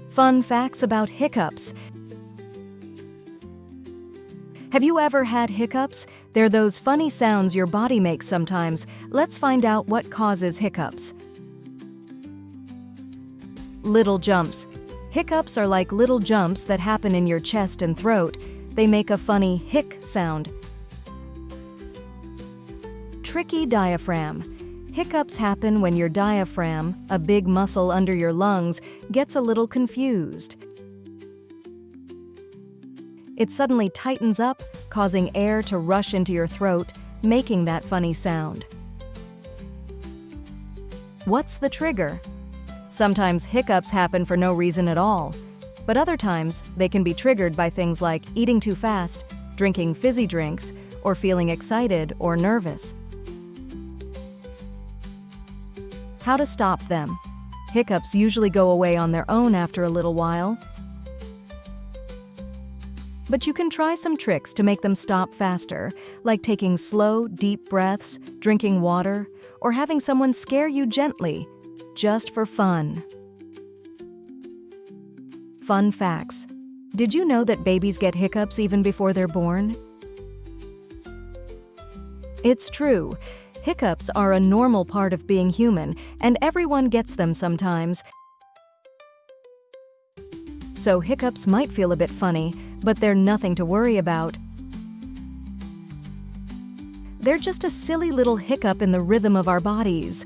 Fun facts about hiccups. Have you ever had hiccups? They're those funny sounds your body makes sometimes. Let's find out what causes hiccups. Little jumps. Hiccups are like little jumps that happen in your chest and throat. They make a funny hic sound. Tricky diaphragm. Hiccups happen when your diaphragm, a big muscle under your lungs, gets a little confused. It suddenly tightens up, causing air to rush into your throat, making that funny sound. What's the trigger? Sometimes hiccups happen for no reason at all, but other times they can be triggered by things like eating too fast, drinking fizzy drinks, or feeling excited or nervous. How to stop them? Hiccups usually go away on their own after a little while, but you can try some tricks to make them stop faster, like taking slow, deep breaths, drinking water, or having someone scare you gently, just for fun. Fun facts. Did you know that babies get hiccups even before they're born? It's true. Hiccups are a normal part of being human, and everyone gets them sometimes. So hiccups might feel a bit funny, but they're nothing to worry about. They're just a silly little hiccup in the rhythm of our bodies.